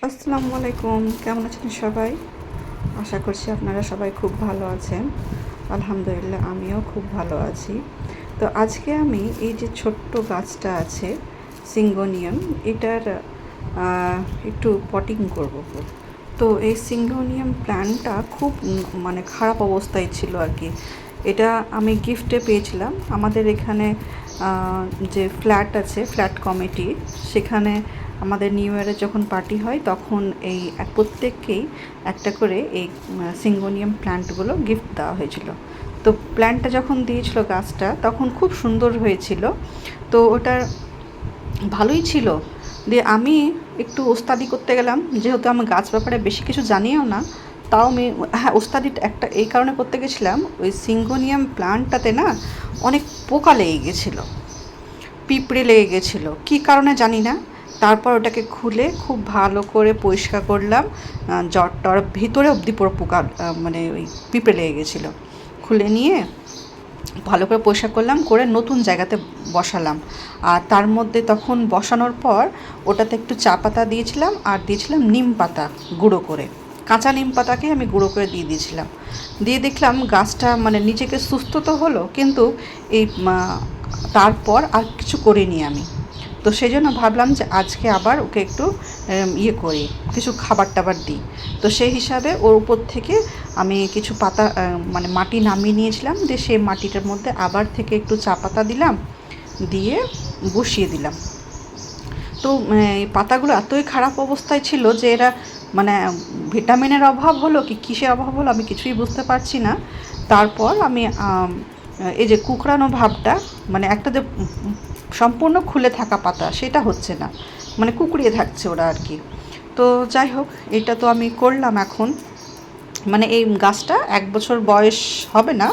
আসসালামু আলাইকুম, কেমন আছেন সবাই? আশা করছি আপনারা সবাই খুব ভালো আছেন। আলহামদুলিল্লাহ আমিও খুব ভালো আছি। তো আজকে আমি এই যে ছোট্ট গাছটা আছে সিঙ্গোনিয়াম, এটার একটু পটিং করব। তো এই সিঙ্গোনিয়াম প্ল্যান্টটা খুব মানে খারাপ অবস্থায় ছিল আর কি। এটা আমি গিফটে পেয়েছিলাম। আমাদের এখানে যে ফ্ল্যাট আছে, ফ্ল্যাট কমিটি, সেখানে আমাদের নিউ ইয়ারে যখন পার্টি হয় তখন এই প্রত্যেককেই একটা করে এই সিঙ্গোনিয়াম প্ল্যান্টগুলো গিফট দেওয়া হয়েছিল। তো প্ল্যান্টটা যখন দিয়েছিল গাছটা তখন খুব সুন্দর হয়েছিল। তো ওটার ভালোই ছিল। দিয়ে আমি একটু ওস্তাদি করতে গেলাম, যেহেতু আমি গাছ ব্যাপারে বেশি কিছু জানিও না। তাও আমি ওস্তাদিটা একটা এই কারণে করতে গেছিলাম, ওই সিঙ্গোনিয়াম প্ল্যান্টটাতে না অনেক পোকা লেগে গেছিলো, পিঁপড়ে লেগে গেছিলো, কী কারণে জানি না। তারপর ওটাকে খুলে খুব ভালো করে পরিষ্কার করলাম। জটটার ভিতরে অবধি পুরো পোকা মানে ওই পিঁপড়ে লেগে গেছিলো। খুলে নিয়ে ভালো করে পরিষ্কার করলাম, করে নতুন জায়গাতে বসালাম। আর তার মধ্যে তখন বসানোর পর ওটাতে একটু চা পাতা দিয়েছিলাম আর দিয়েছিলাম নিম পাতা গুঁড়ো করে। কাঁচা নিম পাতাকে আমি গুঁড়ো করে দিয়ে দিয়েছিলাম। দিয়ে দেখলাম গাছটা মানে নিজেকে সুস্থ তো হলো, কিন্তু এই তারপর আর কিছু করিনি আমি। তো সেই জন্য ভাবলাম যে আজকে আবার ওকে একটু ইয়ে করি, কিছু খাবার টাবার দিই। তো সেই হিসাবে ওর উপর থেকে আমি কিছু পাতা মানে মাটি নামিয়ে নিয়েছিলাম, দিয়ে সেই মাটিটার মধ্যে আবার থেকে একটু চা পাতা দিলাম, দিয়ে বসিয়ে দিলাম। তো এই পাতাগুলো এতই খারাপ অবস্থায় ছিল যে এরা মানে ভিটামিনের অভাব হলো কি কিসের অভাব হলো আমি কিছুই বুঝতে পারছি না। তারপর আমি এই যে কুকড়ানো ভাবটা, মানে একটা যে সম্পূর্ণ খুলে থাকা পাতা সেটা হচ্ছে না, মানে কুকড়িয়ে থাকছে ওরা আর কি। তো যাই হোক, এটা তো আমি করলাম এখন। মানে এই গাছটা 1 বছর বয়স হবে না,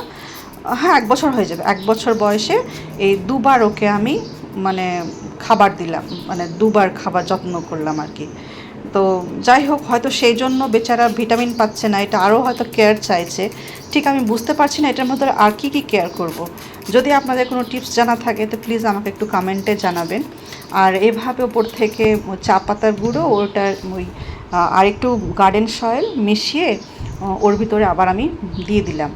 হ্যাঁ 1 বছর হয়ে যাবে। 1 বছর বয়সে এই দুবার ওকে আমি মানে খাবার দিলাম, মানে দুবার খাবার যত্ন করলাম আর কি। তো যাই হোক, হয়তো সেই জন্য বেচারা ভিটামিন পাচ্ছে না, এটা আরও হয়তো কেয়ার চাইছে। ঠিক আমি বুঝতে পারছি না এটার মধ্যে আর কী কেয়ার করব। যদি আপনাদের কোনো টিপস জানা থাকে তো প্লিজ আমাকে একটু কমেন্টে জানাবেন। আর এভাবে ওপর থেকে চা পাতার গুঁড়ো ওটার ওই আর একটু গার্ডেন সয়েল মিশিয়ে ওর ভিতরে আবার আমি দিয়ে দিলাম,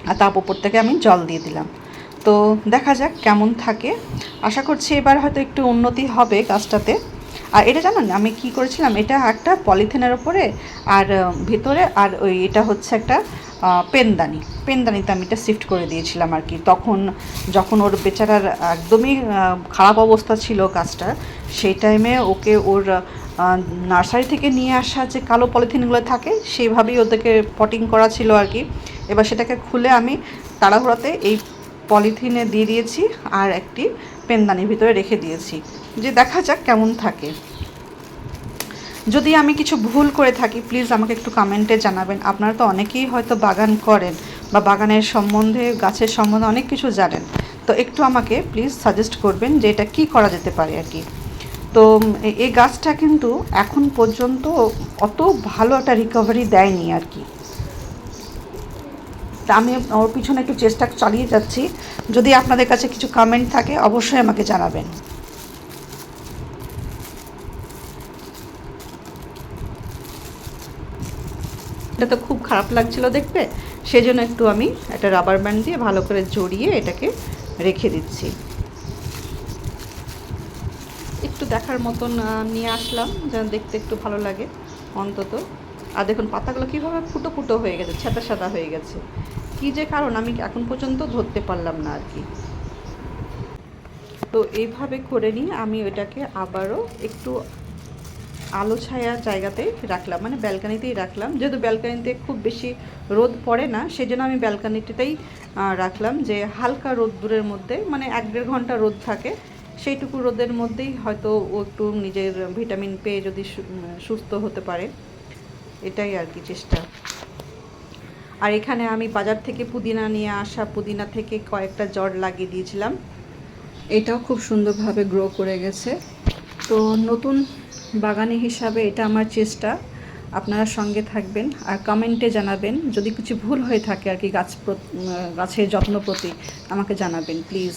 আর তার উপর থেকে আমি জল দিয়ে দিলাম। তো দেখা যাক কেমন থাকে। আশা করছি এবার হয়তো একটু উন্নতি হবে গাছটাতে। আর এটা জানেন আমি কি করেছিলাম, এটা একটা পলিথিনের ওপরে আর ভিতরে আর ওই এটা হচ্ছে একটা পেনদানিতে আমি এটা শিফট করে দিয়েছিলাম আর কি। তখন যখন ওর বেচারার একদমই খারাপ অবস্থা ছিল গাছটার, সেই টাইমে ওকে ওর নার্সারি থেকে নিয়ে আসা যে কালো পলিথিনগুলো থাকে সেইভাবেই ওদেরকে পটিং করা ছিল আর কি। এবার সেটাকে খুলে আমি তাড়াহুড়োতে এই পলিথিনে দিয়ে দিয়েছি আর একটি পেনদানির ভিতরে রেখে দিয়েছি, যে দেখা যাক কেমন থাকে। যদি আমি কিছু ভুল করে থাকি প্লিজ আমাকে একটু কমেন্টে জানাবেন। আপনারা তো অনেকেই হয়তো বাগান করেন বা বাগানের সম্বন্ধে গাছের সম্বন্ধে অনেক কিছু জানেন, তো একটু আমাকে প্লিজ সাজেস্ট করবেন যে এটা কী করা যেতে পারে আর কি। তো এই গাছটা কিন্তু এখন পর্যন্ত অত ভালো একটা রিকভারি দেয়নি আর কি। তা আমি ওর পিছনে একটু চেষ্টা চালিয়ে যাচ্ছি। যদি আপনাদের কাছে কিছু কমেন্ট থাকে অবশ্যই আমাকে জানাবেন। এটা তো খুব খারাপ লাগছিল দেখতে, সেই জন্য একটু আমি একটা রাবার ব্যান্ড দিয়ে ভালো করে জড়িয়ে এটাকে রেখে দিচ্ছি। একটু দেখার মতন নিয়ে আসলাম যেন দেখতে একটু ভালো লাগে অন্তত। আর দেখুন পাতাগুলো কীভাবে ফুটো ফুটো হয়ে গেছে, ছাতা সাদা হয়ে গেছে। কী যে কারণ আমি এখন পর্যন্ত ধরতে পারলাম না আর কি। তো এইভাবে করে নিয়ে আমি ওটাকে আবারও একটু আলো ছায়া জায়গাতে রাখলাম, মানে ব্যালকানিতেই রাখলাম। যেহেতু ব্যালকানিতে খুব বেশি রোদ পড়ে না, সেই জন্য আমি ব্যালকানিটাতেই রাখলাম, যে হালকা রোদ্দুরের মধ্যে মানে 1-1.5 ঘন্টা রোদ থাকে, সেইটুকু রোদের মধ্যেই হয়তো ও একটু নিজের ভিটামিন পেয়ে যদি সুস্থ হতে পারে, এটাই আর কি চেষ্টা। আর এখানে আমি বাজার থেকে পুদিনা নিয়ে আসা, পুদিনা থেকে কয়েকটা জড় লাগিয়ে দিয়েছিলাম, এটাও খুব সুন্দরভাবে গ্রো করে গেছে। তো নতুন বাগানি হিসাবে এটা আমার চেষ্টা। আপনারা সঙ্গে থাকবেন আর কমেন্টে জানাবেন যদি কিছু ভুল হয়ে থাকে আর কি, গাছের যত্ন প্রতি আমাকে জানাবেন প্লিজ।